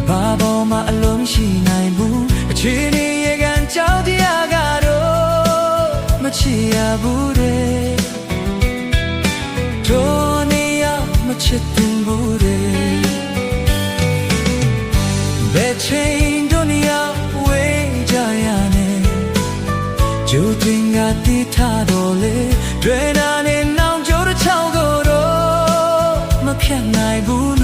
ဘာပေါ်မှာအလုံးရှိနိုင်ဘူးအခြေအနေရေကန်ကြောက်တရားကတော့မချရဘူးတဲ့တို့နေရမချစ်တင်ဘူးတဲ့ဘယ်ချိန်တို့နေရဝေးကြရနဲ့ကျိုးတင်ကတိထားတော့လေတွေ့နာနဲ့နောင်ကျိုးတစ်ချောင်းကိုတော့မဖြတ်နိုင်ဘူး